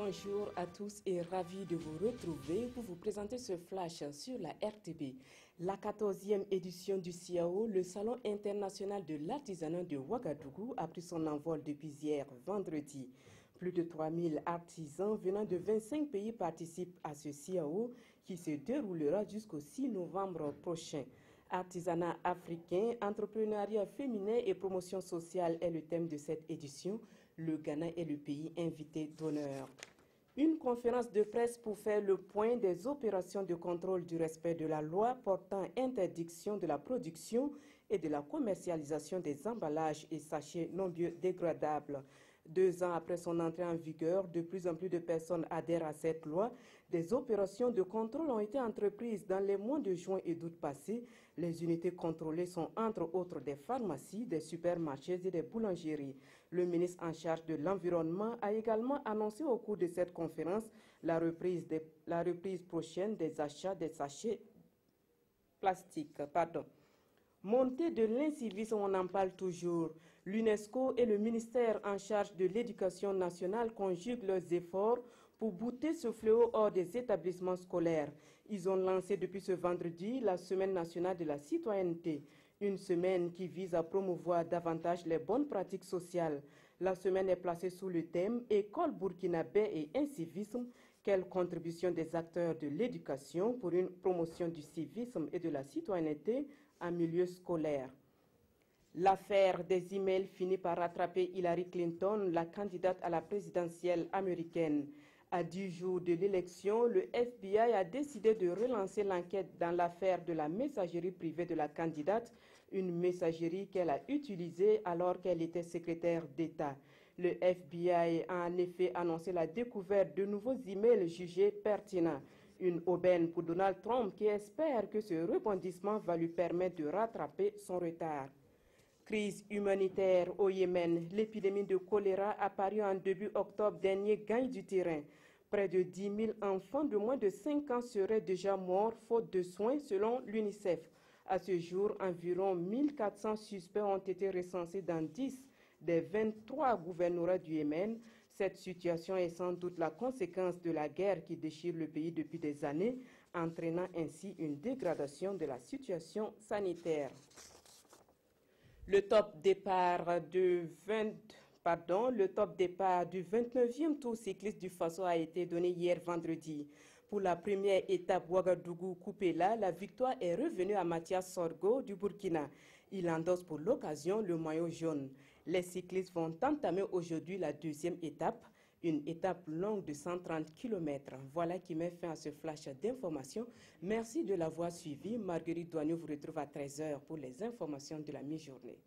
Bonjour à tous et ravi de vous retrouver pour vous présenter ce flash sur la RTB. La 14e édition du CIAO, le Salon international de l'artisanat de Ouagadougou, a pris son envol depuis hier vendredi. Plus de 3000 artisans venant de 25 pays participent à ce CIAO qui se déroulera jusqu'au 6 novembre prochain. Artisanat africain, entrepreneuriat féminin et promotion sociale est le thème de cette édition. Le Ghana est le pays invité d'honneur. Une conférence de presse pour faire le point des opérations de contrôle du respect de la loi portant interdiction de la production et de la commercialisation des emballages et sachets non biodégradables. 2 ans après son entrée en vigueur, de plus en plus de personnes adhèrent à cette loi. Des opérations de contrôle ont été entreprises dans les mois de juin et d'août passés. Les unités contrôlées sont entre autres des pharmacies, des supermarchés et des boulangeries. Le ministre en charge de l'environnement a également annoncé au cours de cette conférence la reprise prochaine des achats des sachets plastiques. Montée de l'incivisme, on en parle toujours. L'UNESCO et le ministère en charge de l'éducation nationale conjuguent leurs efforts pour bouter ce fléau hors des établissements scolaires. Ils ont lancé depuis ce vendredi la Semaine nationale de la citoyenneté, une semaine qui vise à promouvoir davantage les bonnes pratiques sociales. La semaine est placée sous le thème « École burkinabé et incivisme ». Quelle contribution des acteurs de l'éducation pour une promotion du civisme et de la citoyenneté en milieu scolaire? L'affaire des emails finit par rattraper Hillary Clinton, la candidate à la présidentielle américaine. À 10 jours de l'élection, le FBI a décidé de relancer l'enquête dans l'affaire de la messagerie privée de la candidate, une messagerie qu'elle a utilisée alors qu'elle était secrétaire d'État. Le FBI a en effet annoncé la découverte de nouveaux emails jugés pertinents. Une aubaine pour Donald Trump qui espère que ce rebondissement va lui permettre de rattraper son retard. Crise humanitaire au Yémen. L'épidémie de choléra apparue en début octobre dernier gagne du terrain. Près de 10 000 enfants de moins de 5 ans seraient déjà morts faute de soins selon l'UNICEF. À ce jour, environ 1400 suspects ont été recensés dans 10 des 23 gouvernorats du Yémen. Cette situation est sans doute la conséquence de la guerre qui déchire le pays depuis des années, entraînant ainsi une dégradation de la situation sanitaire. Le top départ du 29e tour cycliste du Faso a été donné hier vendredi. Pour la première étape Ouagadougou-Koupéla, la victoire est revenue à Mathias Sorgo du Burkina. Il endosse pour l'occasion le maillot jaune. Les cyclistes vont entamer aujourd'hui la 2e étape, une étape longue de 130 km. Voilà qui met fin à ce flash d'informations. Merci de l'avoir suivi. Marguerite Douagneau vous retrouve à 13 h pour les informations de la mi-journée.